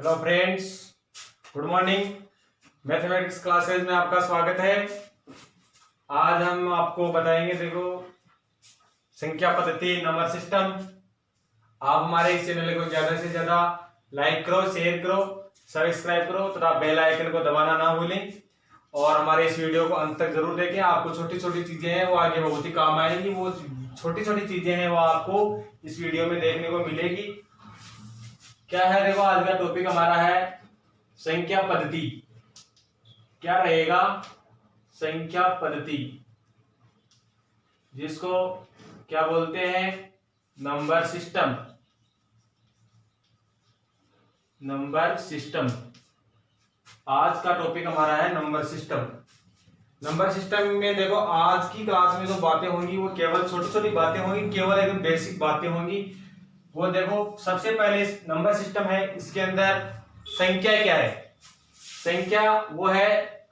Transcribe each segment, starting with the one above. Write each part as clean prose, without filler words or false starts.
Hello friends, good morning. Mathematics classes में आपका स्वागत है। आज हम आपको बताएंगे, देखो, संख्या पद्धति, नंबर सिस्टम। आप हमारे इस चैनल को ज्यादा से ज्यादा लाइक करो, शेयर करो, सब्सक्राइब करो तथा बेल आइकन को दबाना ना भूलें और हमारे इस वीडियो को अंत तक जरूर देखें। आपको छोटी छोटी चीजें हैं वो आगे बहुत ही काम आएंगी। वो छोटी छोटी चीजें हैं वो आपको इस वीडियो में देखने को मिलेगी। क्या है, देखो, आज का टॉपिक हमारा है संख्या पद्धति। क्या रहेगा? संख्या पद्धति, जिसको क्या बोलते हैं? Number system. नंबर सिस्टम आज का टॉपिक हमारा है, नंबर सिस्टम। नंबर सिस्टम में देखो, आज की क्लास में जो बातें होंगी वो केवल छोटी छोटी बातें होंगी, केवल एकदम बेसिक बातें होंगी। वो देखो, सबसे पहले नंबर सिस्टम है, इसके अंदर संख्या क्या है? संख्या वो है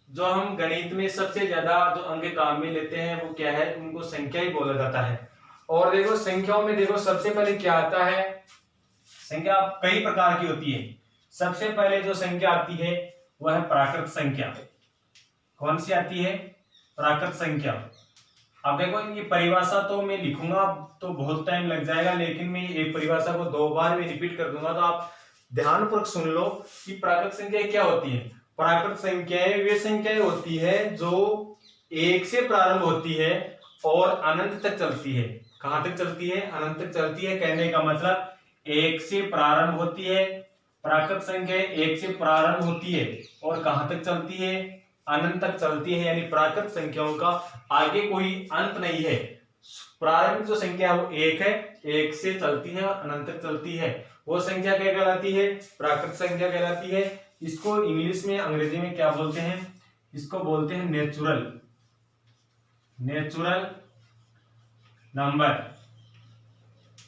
जो हम गणित में सबसे ज्यादा जो अंक काम में लेते हैं, वो क्या है? उनको संख्या ही बोला जाता है। और देखो, संख्याओं में देखो सबसे पहले क्या आता है? संख्या कई प्रकार की होती है। सबसे पहले जो संख्या आती है वह है प्राकृत संख्या। कौन सी आती है? प्राकृत संख्या। अब देखो, ये परिभाषा तो मैं लिखूंगा तो बहुत टाइम लग जाएगा, लेकिन मैं एक परिभाषा को 2 बार में रिपीट कर दूंगा, तो आप ध्यानपूर्वक सुन लो कि प्राकृत संख्या क्या होती है। प्राकृत संख्याएं वे संख्याएं होती है जो 1 से प्रारंभ होती है और अनंत तक चलती है। कहां तक चलती है? अनंत तक चलती है। कहने का मतलब 1 से प्रारंभ होती है, प्राकृत संख्या 1 से प्रारंभ होती है और कहां तक चलती है? अनंत तक चलती है। यानी प्राकृत संख्याओं का आगे कोई अंत नहीं है। प्रारंभिक जो संख्या है वो 1 है, 1 से चलती है और अनंत तक चलती है। वो संख्या क्या कहलाती है? प्राकृत संख्या कहलाती है। इसको इंग्लिश में, अंग्रेजी में क्या बोलते हैं? इसको बोलते हैं नेचुरल नंबर।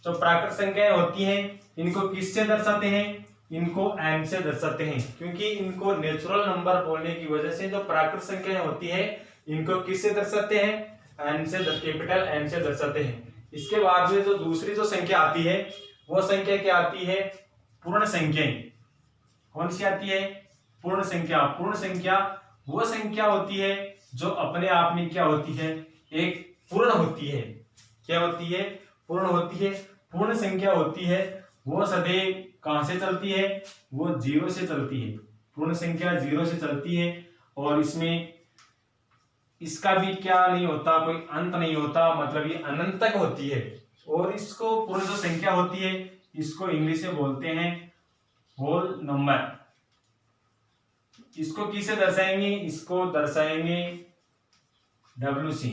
जो प्राकृत संख्याएं होती हैं, इनको किससे दर्शाते हैं? इनको n से दर्शाते हैं, क्योंकि इनको नेचुरल नंबर बोलने की वजह से जो प्राकृत संख्याएं होती है इनको किससे दर्शाते हैं? n से, कैपिटल N से दर्शाते हैं। इसके बाद में जो दूसरी जो संख्या आती है वो संख्या क्या आती है? पूर्ण संख्याएं। कौन सी आती है? पूर्ण संख्या। पूर्ण संख्या वो संख्या होती है जो अपने आप में क्या होती है? एक पूर्ण होती है। क्या होती है? पूर्ण होती है। पूर्ण संख्या होती है वो सदैव कहां से चलती है? वो 0 से चलती है। पूर्ण संख्या 0 से चलती है और इसमें इसका भी क्या नहीं होता? कोई अंत नहीं होता, मतलब ये अनंत तक होती है। और इसको पूर्ण जो संख्या होती है इसको इंग्लिश में बोलते हैं होल नंबर। इसको किसे दर्शाएंगे? इसको दर्शाएंगे WC।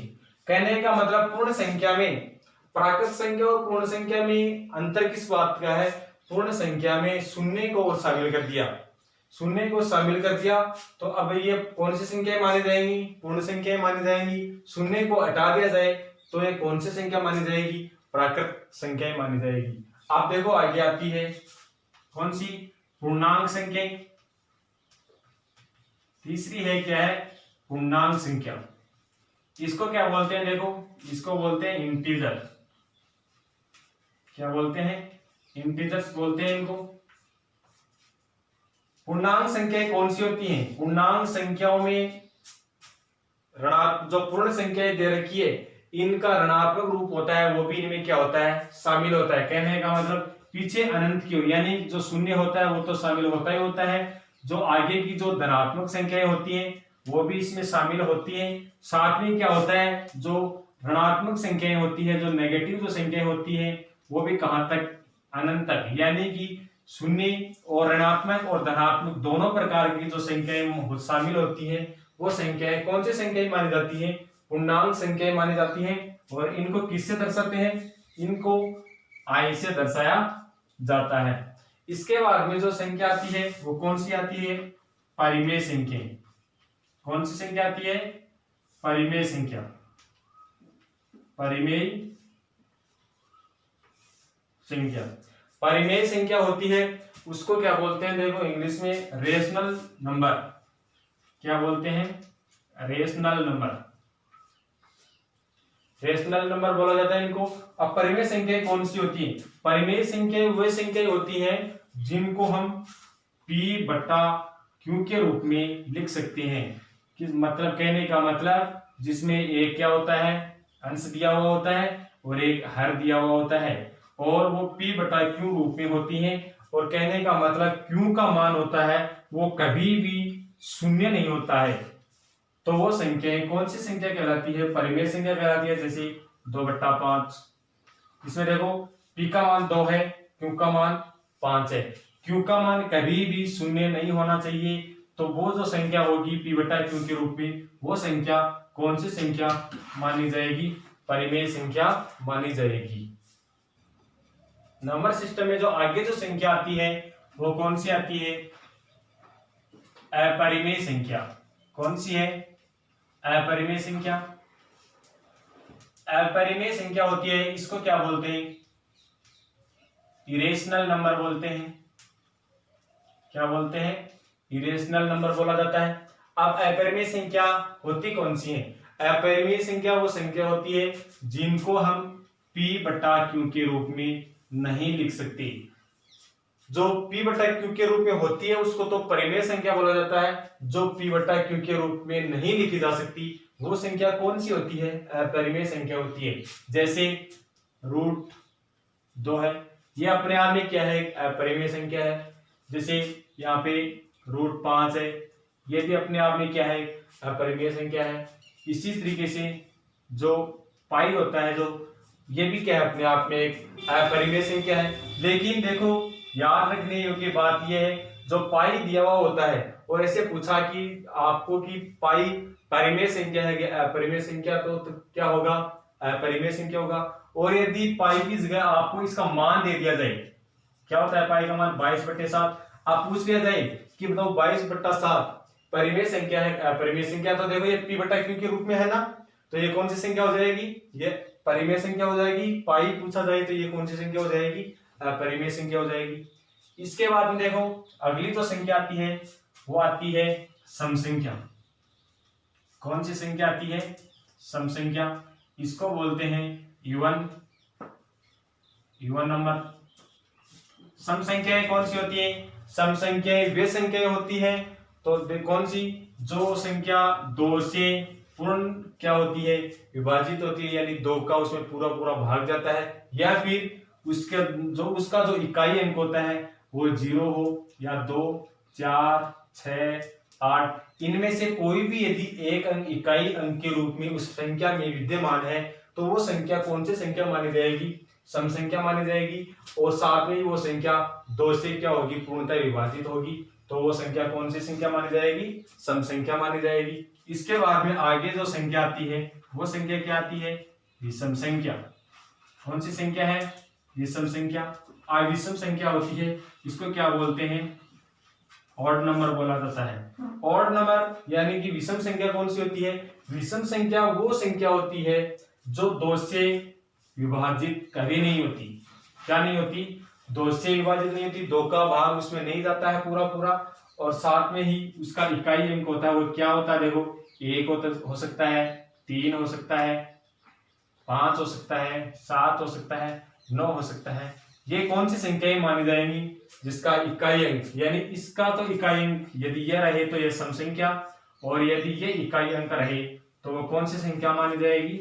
कहने का मतलब पूर्ण संख्या में, प्राकृत संख्या और पूर्ण संख्या में अंतर किस बात का है? पूर्ण संख्या में शून्य को और शामिल कर दिया। शून्य को शामिल कर दिया तो अब ये कौन सी संख्या मानी जाएंगी? पूर्ण संख्या मानी जाएंगी। शून्य को हटा दिया जाए तो ये कौन सी संख्या मानी जाएगी? प्राकृत संख्या मानी जाएगी। आप देखो, आगे आती है कौन सी? पूर्णांक संख्या। तीसरी है क्या है? पूर्णांक संख्या। इसको क्या बोलते हैं? देखो, इसको बोलते हैं इंटीजर। क्या बोलते हैं? इंटीजर्स बोलते हैं इनको। पूर्णांक संख्याएं कौन सी होती हैं? पूर्णांक संख्याओं में जो पूर्ण संख्याएं दे रखी है इनका ऋणात्मक रूप होता है, वो भी इनमें क्या होता है? शामिल होता है। कहने का मतलब पीछे अनंत की हो, यानी जो शून्य होता है वो तो शामिल होता ही होता है। जो आगे की जो धनात्मक संख्याएं होती हैं वो भी इसमें शामिल होती हैं। साथ में क्या होता है? जो ऋणात्मक संख्याएं होती है, जो नेगेटिव जो संख्याएं होती है वो भी कहां तक? अनंत तक। यानी कि शून्य और ऋणात्मक और धनात्मक दोनों प्रकार की जो संख्याएं शामिल होती हैं वो संख्याएं कौन सी संख्याएं मानी जाती हैं? पूर्णांक संख्याएं मानी जाती हैं। और इनको किससे दर्शाते हैं? इनको I से दर्शाया जाता है। इसके बाद में जो संख्या आती है वो कौन सी आती है? परिमेय संख्या। कौन सी संख्या आती है? परिमेय संख्या। परिमेय संख्या। परिमेय संख्या होती है उसको क्या बोलते हैं? देखो, इंग्लिश में रेशनल नंबर। क्या बोलते हैं? Rational number. रेशनल नंबर बोला जाता है इनको। अब परिमेय संख्या कौन सी होती है? परिमेय संख्या वे संख्या होती है जिनको हम p बटा q के रूप में लिख सकते हैं। कि मतलब कहने का मतलब जिसमें एक क्या होता है, अंश दिया हुआ होता है और एक हर दिया हुआ होता है, और वो p बटा q रूप में होती है। और कहने का मतलब q का मान होता है वो कभी भी शून्य नहीं होता है। तो वो संख्या कौन सी संख्या कहलाती है? परिमेय संख्या कहलाती है। जैसे 2/5, इसमें देखो p का मान 2 है, q का मान 5 है। q का मान कभी भी शून्य नहीं होना चाहिए। तो वो जो संख्या होगी p बटा q के रूप में, वो संख्या कौन सी संख्या मानी जाएगी? परिमेय संख्या मानी जाएगी। नंबर सिस्टम में जो आगे जो संख्या आती है वो कौन सी आती है? अपरिमेय संख्या। कौन सी है? अपरिमेय संख्या। अपरिमेय संख्या होती है, इसको क्या बोलते हैं? इरेशनल नंबर बोलते हैं। क्या बोलते हैं? इरेशनल नंबर बोला जाता है। अब अपरिमेय संख्या होती कौन सी है? अपरिमेय संख्या वो संख्या होती है जिनको हम p बटा q के रूप में नहीं लिख सकते। जो p बटा q के रूप में होती है उसको तो परिमेय संख्या बोला जाता है। जो p बटा q के रूप में नहीं लिखी जा सकती वो संख्या कौन सी होती है? अपरिमेय संख्या होती है। जैसे √2 है, ये अपने आप में क्या है? अपरिमेय संख्या है। जैसे यहाँ पे √5 है, ये भी अपने आप में क्या है? अपरिमेय संख्या है। इसी तरीके से जो पाई होता है, जो ये भी क्या है? अपने आप में एक अपरिमेय संख्या है। लेकिन देखो याद रखने योग्य बात यह है, जो पाई दिया हुआ होता है और ऐसे पूछा कि आपको कि पाई परिमेय संख्या है कि अपरिमेय संख्या, तो क्या होगा? अपरिमेय संख्या होगा। और यदि पाई की जगह आपको इसका मान दे दिया जाए, क्या होता है पाई का मान? 22/7। आप पूछ लिया जाए कि बताओ 22/7 परिमेय संख्या है अपरिमेय संख्या, तो देखो ये p बटा q के रूप में है ना, तो ये कौन सी संख्या हो जाएगी? ये परिमेय संख्या हो जाएगी। पाई पूछा जाए तो ये कौन सी संख्या हो जाएगी? अपरिमेय संख्या हो जाएगी। इसके बाद में देखो अगली जो संख्या आती है वो आती है सम संख्या। कौन सी संख्या आती है? सम संख्या। इसको बोलते हैं इवन नंबर। सम संख्याएं कौन सी होती है? सम संख्याएं वे संख्याएं होती है तो कौन सी? जो संख्या 2 से पूर्ण क्या होती है? विभाजित होती है, यानी 2 का उसमें पूरा पूरा भाग जाता है, या फिर उसका जो इकाई अंक होता है वो 0 हो, या 2, 4, 6, 8, इनमें से कोई भी यदि एक अंक इकाई अंक के रूप में उस संख्या में विद्यमान है तो वो संख्या कौन सी संख्या मानी जाएगी? सम संख्या मानी जाएगी। और साथ में ही वो संख्या 2 से क्या होगी? पूर्णतः विभाजित होगी, तो वो संख्या कौन सी संख्या मानी जाएगी? सम संख्या मानी जाएगी। इसके बाद में आगे जो संख्या आती है वो संख्या क्या आती है? विषम संख्या। कौन सी संख्या है? विषम संख्या। विषम संख्या होती है, इसको क्या बोलते हैं? ऑड नंबर बोला जाता है। ऑड नंबर यानी कि विषम संख्या कौन सी होती है? विषम संख्या वो संख्या होती है जो 2 से विभाजित कभी नहीं होती। क्या नहीं होती? 2 से विभाजित नहीं होती, 2 का भाग उसमें नहीं जाता है पूरा पूरा, और साथ में ही उसका इकाई अंक होता है वो क्या होता है? देखो 1 हो सकता है, 3 हो सकता है, 5 हो सकता है, 7 हो सकता है, 9 हो सकता है। ये कौन सी संख्याएं मानी जाएंगी? जिसका इकाई अंक, यानी इसका तो इकाई अंक यदि यह रहे तो यह सम संख्या, और यदि ये इकाई अंक रहे तो वो कौन सी संख्या मानी जाएगी?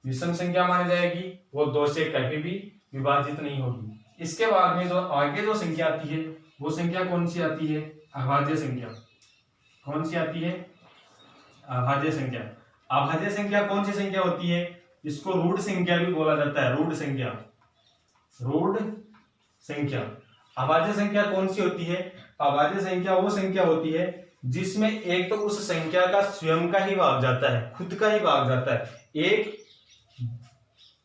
विषम संख्या मानी जाएगी। वो 2 से कभी भी विभाजित नहीं होगी। इसके बाद में जो आगे जो संख्या आती है वो संख्या कौन सी आती है? अभाज्य संख्या। कौन सी आती है? अभाज्य संख्या। अभाज्य संख्या कौन सी संख्या होती है? इसको रूढ़ संख्या भी बोला जाता है। रूढ़ संख्या। रूढ़ संख्या। अभाज्य संख्या कौन सी होती है? अभाज्य संख्या वो संख्या होती है जिसमें एक तो उस संख्या का स्वयं का ही भाग जाता है, खुद का ही भाग जाता है,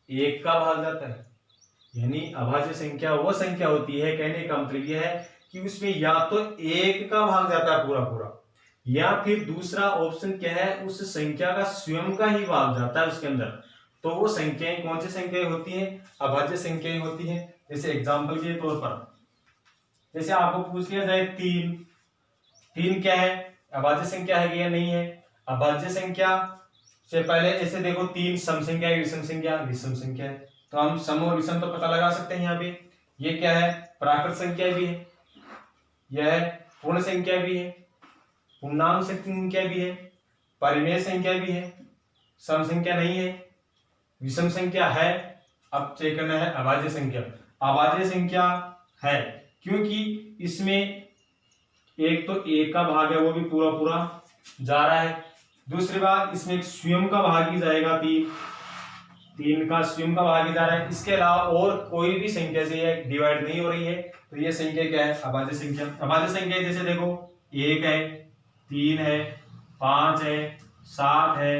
एक का भाग जाता है। यानी अभाज्य संख्या वो संख्या होती है, कहने का मतलब यह है कि उसमें या तो एक का भाग जाता है पूरा पूरा, या फिर दूसरा ऑप्शन क्या है? उस संख्या का स्वयं का ही भाग जाता है उसके अंदर। तो वो संख्याएं कौन सी संख्याएं होती हैं? अभाज्य संख्याएं होती हैं। जैसे एग्जांपल के तौर पर जैसे आपको पूछ लिया जाए 3 क्या है? अभाज्य संख्या है कि या नहीं है? अभाज्य संख्या से पहले ऐसे देखो 3 सम संख्या है, विषम संख्या, विषम संख्या है, तो हम सम और विषम तो पता लगा सकते हैं यहाँ पे। ये क्या है, प्राकृत संख्या भी है, यह पूर्ण संख्या भी है, पूर्णांक संख्या भी है, परिमेय संख्या भी है, सम संख्या नहीं है, विषम संख्या है। अब चेक करना है अभाज्य संख्या। अभाज्य संख्या है क्योंकि इसमें एक तो एक का भाग है वो भी पूरा पूरा जा रहा है, दूसरी बात इसमें एक स्वयं का भाग ही जाएगा, 3 का स्वयं का भाग ही जा रहा है। इसके अलावा और कोई भी संख्या से ये डिवाइड नहीं हो रही है, तो ये संख्या क्या है, अभाज्य संख्या। अभाज्य संख्या जैसे देखो 1 है, 3 है, 5 है, 7 है,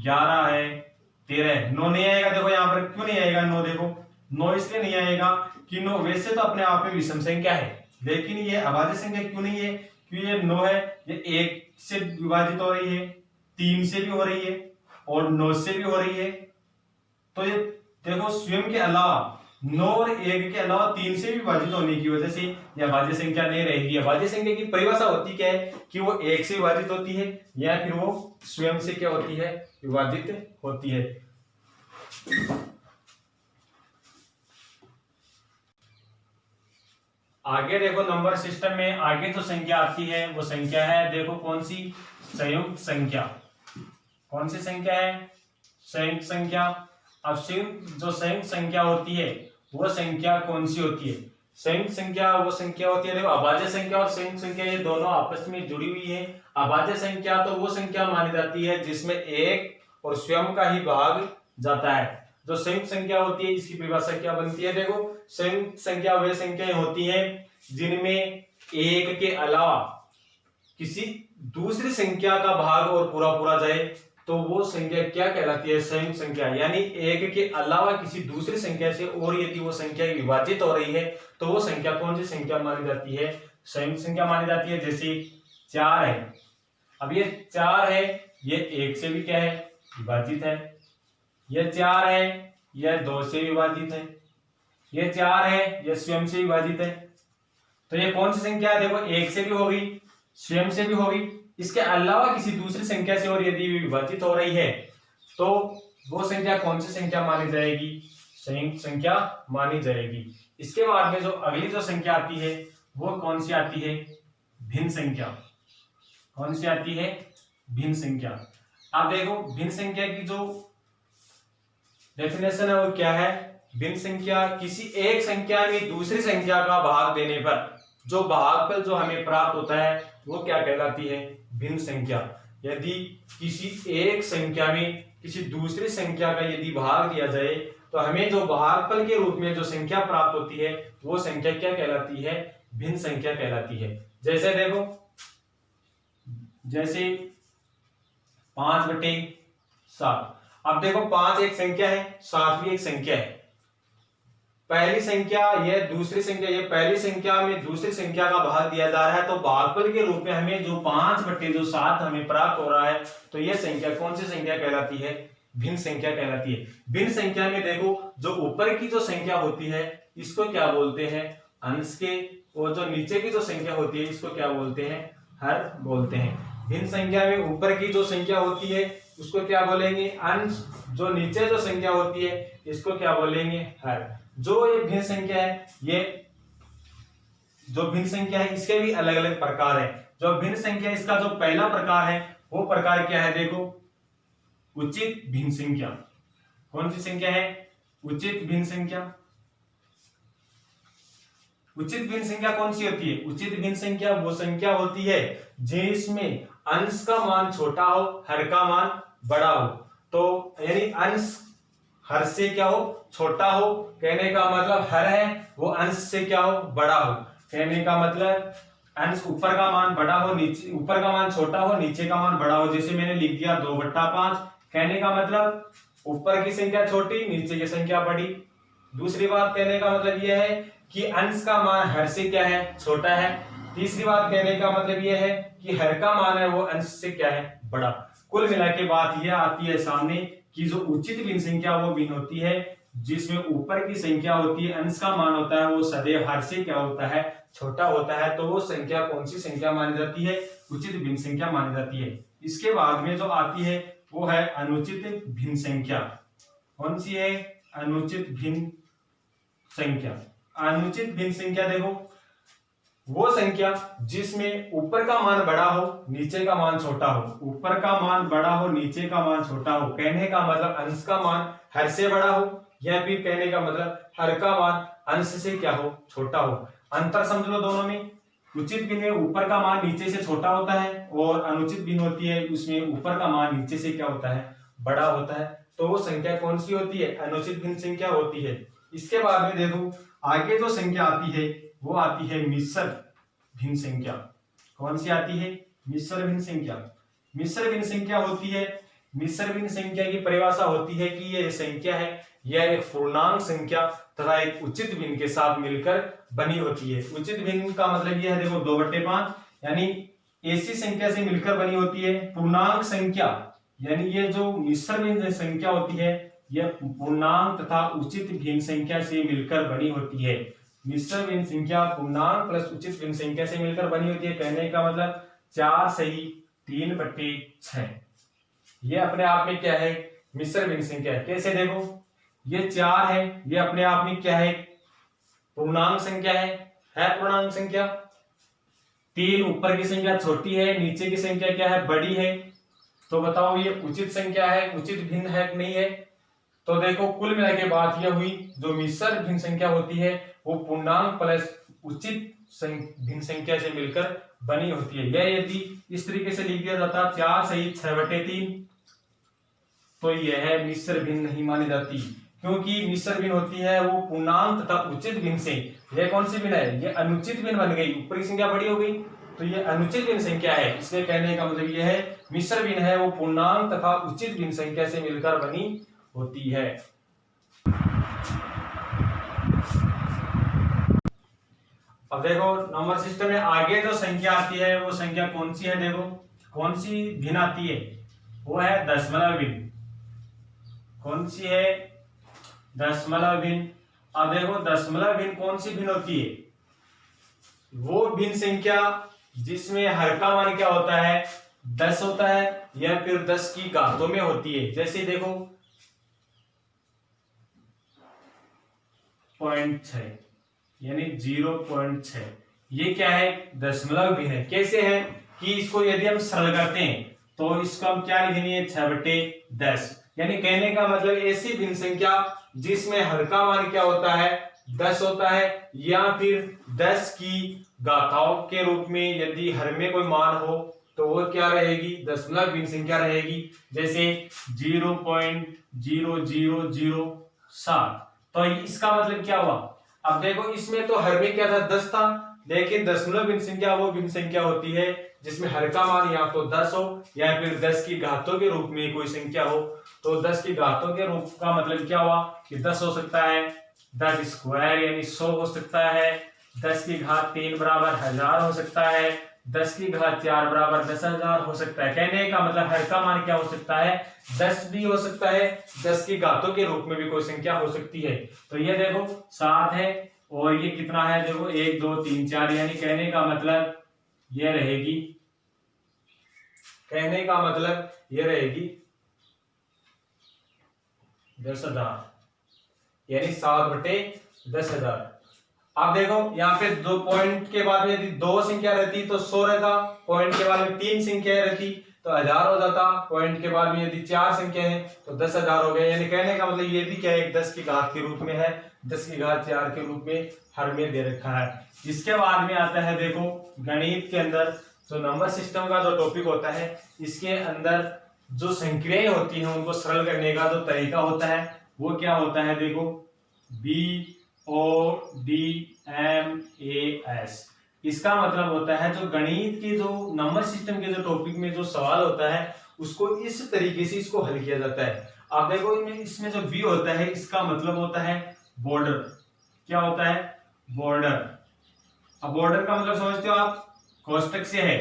11 है, 13 है। 9 नहीं आएगा, देखो यहाँ पर क्यों नहीं आएगा 9, देखो 9 इसलिए नहीं आएगा कि 9 वैसे तो अपने आप में विषम संख्या है, लेकिन ये अभाज्य संख्या क्यों नहीं है, क्योंकि ये 9 है, ये 1 से विभाजित हो रही है, 3 से भी हो रही है और 9 से भी हो रही है। तो ये देखो स्वयं के अलावा 9 और 1 के अलावा 3 से भी विभाजित होने की वजह से यह अभाज्य संख्या नहीं रहेगी। अभाज्य संख्या की परिभाषा होती क्या है कि वो 1 से विभाजित होती है या फिर वो स्वयं से क्या होती है, विभाजित होती है। आगे देखो नंबर सिस्टम में आगे जो संख्या आती है वो संख्या है, देखो कौन सी, संयुक्त संख्या। कौन सी संख्या है, संयुक्त संख्या। अब जो संयुक्त संख्या होती है वो संख्या कौन सी होती है, संयुक्त संख्या वो संख्या होती है, देखो अभाज्य संख्या और संयुक्त संख्या ये दोनों आपस में जुड़ी हुई है। अभाज्य संख्या तो वो संख्या मानी जाती है जिसमें एक और स्वयं का ही भाग जाता है। जो संयुक्त संख्या होती है इसकी परिभाषा क्या बनती है, देखो संयुक्त संख्या वे संख्याएं होती हैं जिनमें एक के अलावा किसी दूसरी संख्या का भाग और पूरा पूरा जाए, तो वो संख्या क्या कहलाती है, संयुक्त संख्या। यानी एक के अलावा किसी दूसरी संख्या से और यदि वो संख्या विभाजित हो रही है तो वो संख्या कौन सी संख्या मानी जाती है, संयुक्त संख्या मानी जाती है। जैसे 4 है, अब ये 4 है, ये 1 से भी क्या है, विभाजित है, ये 4 है, यह 2 से विभाजित है, ये 4 है, यह स्वयं से विभाजित है। तो ये कौन सी संख्या है, देखो 1 से भी हो गई, स्वयं से भी हो गई, इसके अलावा किसी दूसरी संख्या से और यदि विभाजित हो रही है तो वो संख्या कौन सी संख्या मानी जाएगी, संयुक्त संख्या मानी जाएगी। इसके बाद में जो अगली जो संख्या आती है वो कौन सी आती है, भिन्न संख्या। कौन सी आती है, भिन्न संख्या। आप देखो भिन्न संख्या की जो डेफिनेशन है वो क्या है, भिन्न संख्या किसी एक संख्या में दूसरी संख्या का भाग देने पर जो भागफल जो हमें प्राप्त होता है वो क्या कहलाती है, भिन्न संख्या। यदि किसी एक संख्या में किसी दूसरी संख्या का यदि भाग दिया जाए तो हमें जो भागफल के रूप में जो संख्या प्राप्त होती है वो संख्या क्या कहलाती है, भिन्न संख्या कहलाती है। जैसे देखो, जैसे 5/7। अब देखो 5 एक संख्या है, 7 भी एक संख्या है। पहली संख्या यह दूसरी संख्या, ये पहली संख्या में दूसरी संख्या का भाग दिया जा रहा है, तो भागफल के रूप में हमें जो 5/7 हमें प्राप्त हो रहा है, तो यह संख्या कौन सी संख्या कहलाती है, भिन्न संख्या कहलाती है। भिन्न संख्या में देखो जो ऊपर की जो संख्या होती है इसको क्या बोलते हैं, अंश के, और जो नीचे की जो संख्या होती है इसको क्या बोलते हैं, हर बोलते हैं। भिन्न संख्या में ऊपर की जो संख्या होती है उसको क्या बोलेंगे, अंश। जो नीचे जो संख्या होती है इसको क्या बोलेंगे, हर। जो ये भिन्न संख्या है, ये जो भिन्न संख्या है इसके भी अलग अलग प्रकार है। जो भिन्न संख्या इसका जो पहला प्रकार है वो प्रकार क्या है, देखो उचित भिन्न संख्या। कौन सी संख्या है, उचित भिन्न संख्या। उचित भिन्न संख्या कौन सी होती है, उचित भिन्न संख्या वो संख्या होती है जिसमें अंश का मान छोटा हो, हर का मान बड़ा हो। तो यानी अंश हर से क्या हो, छोटा हो, कहने का मतलब हर है वो अंश से क्या हो, बड़ा हो। कहने का मतलब अंश ऊपर का मान बड़ा हो, नीचे ऊपर का मान छोटा हो, नीचे का मान बड़ा हो। जैसे मैंने लिख दिया 2/5, कहने का मतलब ऊपर की संख्या छोटी, नीचे की संख्या बड़ी। दूसरी बात कहने का मतलब यह है कि अंश का मान हर से क्या है, छोटा है। तीसरी बात कहने का मतलब यह है कि हर का मान है वो अंश से क्या है, बड़ा। कुल मिला के बात यह आती है सामने कि जो उचित भिन्न संख्या वो भिन्न होती है जिसमें ऊपर की संख्या होती है, अंश का मान होता है वो सदैव हर से क्या होता है, छोटा होता है। तो वो संख्या कौन सी संख्या मानी जाती है, उचित भिन्न संख्या मानी जाती है। इसके बाद में जो आती है वो है अनुचित भिन्न संख्या। कौन सी है? अनुचित भिन्न संख्या। अनुचित भिन्न संख्या देखो वो संख्या जिसमें ऊपर का मान बड़ा हो नीचे का मान छोटा हो, ऊपर का मान बड़ा हो नीचे का मान छोटा हो। कहने का मतलब अंश का मान हर से बड़ा हो, या फिर कहने का मतलब हर का मान अंश से क्या हो? छोटा हो। अंतर समझ लो दोनों में। उचित भिन्न में ऊपर का मान नीचे से छोटा होता है, और अनुचित भिन्न होती है उसमें ऊपर का मान नीचे से क्या होता है? बड़ा होता है। तो वो संख्या कौन सी होती है? अनुचित भिन्न संख्या होती है। इसके बाद में देखो आगे जो संख्या आती है वो आती है मिश्र भिन्न संख्या। कौन सी आती है? मिश्र भिन्न संख्या। मिश्र भिन्न संख्या होती है, मिश्र भिन्न संख्या की परिभाषा होती है कि ये संख्या है यह एक पूर्णांक संख्या तथा एक उचित भिन्न के साथ मिलकर बनी होती है। उचित भिन्न का मतलब यह है देखो 2/5 यानी ऐसी संख्या से मिलकर बनी होती है। पूर्णांक संख्या यानी ये जो मिश्र भिन्न संख्या होती है यह पूर्णांक तथा उचित भिन्न संख्या से मिलकर बनी होती है। मिश्र भिन्न संख्या पूर्णांक प्लस उचित भिन्न संख्या से मिलकर बनी होती है। कहने का मतलब 4 सही 3/6। ये अपने आप में क्या है? मिश्र भिन्न संख्या है। कैसे देखो ये 4 है, ये अपने आप में क्या है? पूर्णांक संख्या है पूर्णांक संख्या। 3 ऊपर की संख्या छोटी है, नीचे की संख्या क्या है? बड़ी है। तो बताओ ये उचित संख्या है, उचित भिन्न है कि नहीं है? तो देखो कुल मिला के बात यह हुई जो मिश्र भिन्न संख्या होती है वो पूर्णांक प्लस उचित भिन्न संख्या से मिलकर बनी होती है। यह यदि इस तरीके से लिख दिया जाता 4 सही 6/3 तो यह मिश्र भिन्न नहीं मानी जाती, क्योंकि मिश्र भिन्न होती है वो पूर्णांक तथा उचित भिन्न से। यह कौन सी भिन्न है? ये अनुचित भिन्न बन गई, ऊपर की संख्या बड़ी हो गई तो ये अनुचित भिन्न संख्या है। इसलिए कहने का मतलब यह है मिश्र भिन्न है वो पूर्णांक तथा उचित भिन्न संख्या से मिलकर बनी होती है। अब देखो नंबर सिस्टम में आगे जो संख्या आती है वो संख्या कौन सी है? देखो कौन सी भिन्न आती है? वो है दशमलव भिन्न। कौन सी है? दशमलव भिन्न। अब देखो दशमलव भिन्न कौन सी भिन्न होती है? वो भिन्न संख्या जिसमें हर का मान क्या होता है? 10 होता है, या फिर 10 की घातों में होती है। जैसे देखो 0.6 यानी 0.6 ये क्या है? दशमलव भिन्न है। कैसे है कि इसको यदि हम सरल करते हैं तो इसको हम क्या लिखेंगे? 6/10। यानी कहने का मतलब ऐसी भिन्न संख्या जिसमें हर का मान क्या होता है? 10 होता है, या फिर 10 की घाताओं के रूप में यदि हर में कोई मान हो तो वो क्या रहेगी? दशमलव भिन्न संख्या रहेगी। जैसे 0.0007। तो इसका मतलब क्या हुआ? अब देखो इसमें तो हर में क्या था? 10 था, लेकिन दशमलव भिन्न संख्या वो भिन्न संख्या होती है जिसमें हर का मान या तो 10 हो या फिर 10 की घातों के रूप में कोई संख्या हो। तो 10 की घातों के रूप का मतलब क्या हुआ कि 10 हो सकता है, 10 स्क्वायर यानी 100 हो सकता है, 10 की घात 3 बराबर 1000 हो सकता है, 10 की घात 4 बराबर 10,000 हो सकता है। कहने का मतलब हर का मान क्या हो सकता है? 10 भी हो सकता है, 10 की घातों के रूप में भी कोई संख्या हो सकती है। तो ये देखो 7 है, और ये कितना है? देखो 1 2 3 4 यानी कहने का मतलब ये रहेगी, कहने का मतलब ये रहेगी 10,000 यानी 7/10,000। अब देखो यहाँ पे 2 पॉइंट के बाद में यदि 2 संख्या रहती तो 100 रहता, पॉइंट के बाद में 3 संख्या रहती तो 1000 हो जाता, पॉइंट के बाद में यदि 4 संख्या है तो 10,000 हो गए। यानी कहने का मतलब ये भी क्या है? 10 की घात के रूप में है, 10 की घात 4 के रूप में हर में दे रखा है। इसके बाद में आता है देखो गणित के अंदर जो नंबर सिस्टम का जो टॉपिक होता है इसके अंदर जो संख्याएं होती हैं उनको सरल करने का जो तरीका होता है वो क्या होता है? देखो BODMAS। इसका मतलब होता है जो गणित के जो नंबर सिस्टम के जो टॉपिक में जो सवाल होता है उसको इस तरीके से इसको हल किया जाता है। अब देखो इसमें जो B होता है इसका मतलब होता है बॉर्डर। क्या होता है? बॉर्डर। अब बॉर्डर का मतलब समझते हो आप? कोष्टक से है।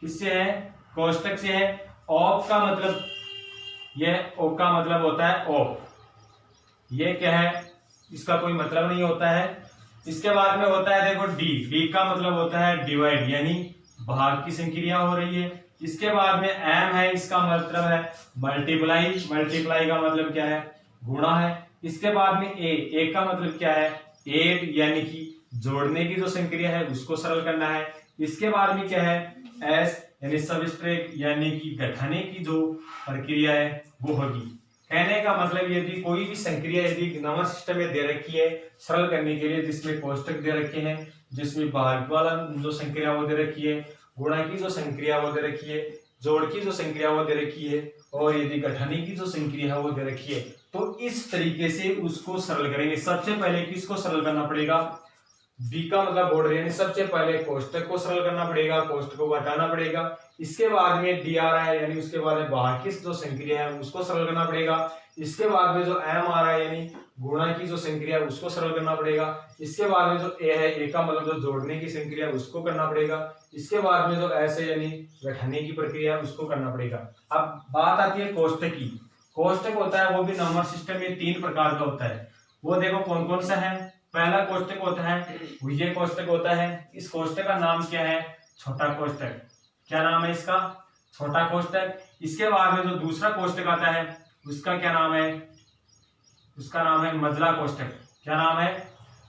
किससे है? कोष्टक से है। ऑफ का मतलब यह ओ का मतलब होता है ऑफ। ये क्या है? इसका कोई मतलब नहीं होता है। इसके बाद में होता है देखो डी। डी का मतलब होता है डिवाइड, यानी भाग की संक्रिया हो रही है। इसके बाद में m है, इसका मतलब है मल्टीप्लाई, मल्टीप्लाई का मतलब क्या है, गुणा है। इसके बाद में a का मतलब क्या है, ऐड यानी कि जोड़ने की जो संक्रिया है उसको सरल करना है। इसके बाद में क्या है, s यानी सबट्रैक्ट यानी कि घटाने की जो प्रक्रिया है वो होगी। कहने का मतलब यदि कोई भी संक्रिया यदि नंबर सिस्टम में दे रखी है सरल करने के लिए, जिसमें कोष्टक दे रखे हैं, जिसमें बाहर वाला जो संक्रिया वो दे रखी है, गुणा की जो संक्रिया वो दे रखी है, जोड़ की जो संक्रिया वो दे रखी है, और यदि घटाने की जो संक्रिया है वो दे रखी है, तो इस तरीके से उसको सरल करेंगे। सबसे पहले किसको सरल करना पड़ेगा, बी का मतलब बॉर्डर, यानी सबसे पहले कोष्टक को सरल करना पड़ेगा, कोष्टक को हटाना पड़ेगा। इसके बाद में डी आ रहा है, यानी उसके बाद में बाहर की जो संक्रिया है उसको सरल करना पड़ेगा। इसके बाद में जो एम आ रहा है यानी गुणा की जो संक्रिया है उसको सरल करना पड़ेगा। इसके बाद में जो ए है, ए का मतलब जो जोड़ने की संक्रिया है उसको करना पड़ेगा। इसके बाद में जो एस है यानी घटाने की प्रक्रिया है उसको करना पड़ेगा। अब बात आती है कोष्टक की। कोष्टक होता है वो भी नंबर सिस्टम में 3 प्रकार का होता है। वो देखो कौन कौन सा है। पहला कोष्टक होता है विजय कोष्टक होता है। इस कोष्टक का नाम क्या है, छोटा कोष्टक। क्या नाम है इसका, छोटा कोष्टक। इसके बाद में जो दूसरा कोष्टक आता है उसका क्या नाम है, उसका नाम है मझला कोष्टक। क्या नाम है,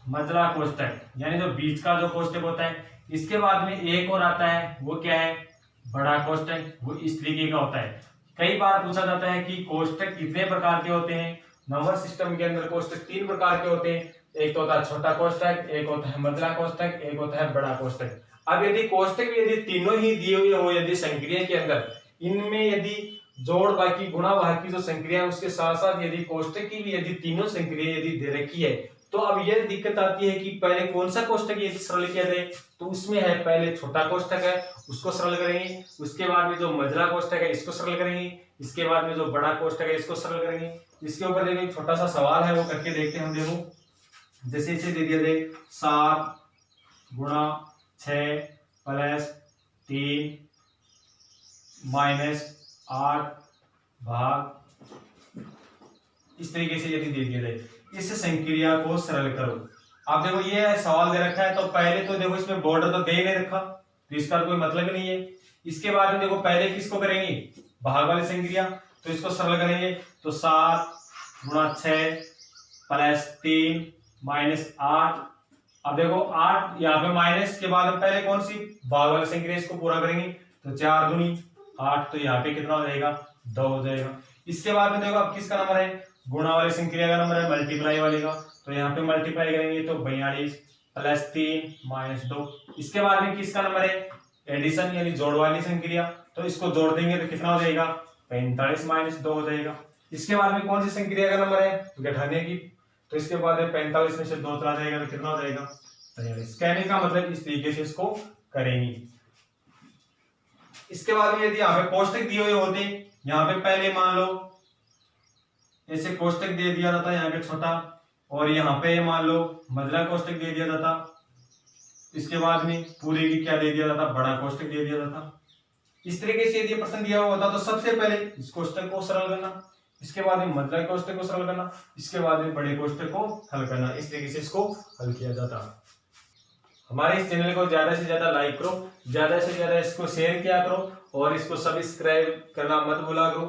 मझला कोष्टक, यानी जो बीच का जो कोष्टक होता है। इसके बाद में एक और आता है, वो क्या है, बड़ा कोष्टक। वो इस तरीके का होता है। कई बार पूछा जाता है कि कोष्टक कितने प्रकार के होते हैं। नंबर सिस्टम के अंदर कोष्टक 3 प्रकार के होते हैं। एक तो होता है छोटा कोष्टक, एक होता है मझला कोष्टक, एक होता है बड़ा कोष्टक। अब यदि कोष्टक यदि तीनों ही दिए हुए हो यदि संक्रिया के अंदर, इनमें यदि जोड़ बाकी गुणा बाकी जो संक्रिया है उसके साथ साथ यदि कोष्टक की भी यदि तीनों संक्रिया यदि दे रखी है, तो अब यह दिक्कत आती है कि पहले कौन सा कोष्टक यदि सरल किया जाए, तो उसमें है पहले छोटा कोष्टक है उसको सरल करेंगे, उसके बाद में जो मझला कोष्टक है इसको सरल करेंगे, इसके बाद में जो बड़ा कोष्टक है इसको सरल करेंगे। इसके ऊपर देखो एक छोटा सा सवाल है वो करके देखते हैं हम। देखो जैसे इसे दे दिया जाए 7 गुणा 6 प्लस 3 माइनस 8 भाग, इस तरीके से यदि दे दिया जाए, इस संक्रिया को सरल करो। अब देखो ये सवाल दे रखा है तो पहले तो देखो इसमें बॉर्डर तो दे ही नहीं रखा, तो इसका कोई मतलब ही नहीं है। इसके बाद में देखो पहले किसको करेंगे, भाग वाली संक्रिया, तो इसको सरल करेंगे। तो 7 गुणा 6 प्लस 3 माइनस 8। अब देखो 8 यहाँ पे माइनस के बाद पहले कौन सी भाग वाली संक्रिया इसको पूरा करेंगे, तो 4 दूनी 8, तो यहाँ पे कितना हो जाएगा, 2 हो जाएगा। इसके बाद में देखो अब किसका नंबर है, गुणा वाली संक्रिया का नंबर है मल्टीप्लाई वाले का, तो यहाँ पे मल्टीप्लाई करेंगे तो 42 प्लस 3 माइनस 2। इसके बाद में किसका नंबर है, एडिशन यानी जोड़ वाली संक्रिया, तो इसको जोड़ देंगे तो कितना हो जाएगा, 45 माइनस 2 हो जाएगा। इसके बाद में कौन सी संक्रिया का नंबर है, घटाने की, तो इसके बाद में 45 में से 2 चला जाएगा तो कितना हो जाएगा, 43। कहने का मतलब इस तरीके से इसको करेंगे। इसके बाद में यदि यहाँ पे कोष्टक दिए हुए होते, यहाँ पे पहले मान लो ऐसे कोष्टक दे दिया जाता यहाँ पे छोटा, और यहाँ पे मान लो मझला कोष्टक दे दिया जाता, इसके बाद में पूरे की क्या दे दिया जाता, बड़ा कोष्टक दे दिया जाता। इस तरीके से यदि प्रश्न दिया हुआ होता तो सबसे पहले इस कोष्टक को सरल करना, इसके बाद में मझला कोष्टक को सरल करना, इसके बाद में बड़े कोष्टक को हल करना। इस तरीके से इसको हल किया जाता। हमारे इस चैनल को ज्यादा से ज्यादा लाइक करो, ज्यादा से ज्यादा इसको शेयर किया करो, और इसको सब्सक्राइब करना मत भूला करो।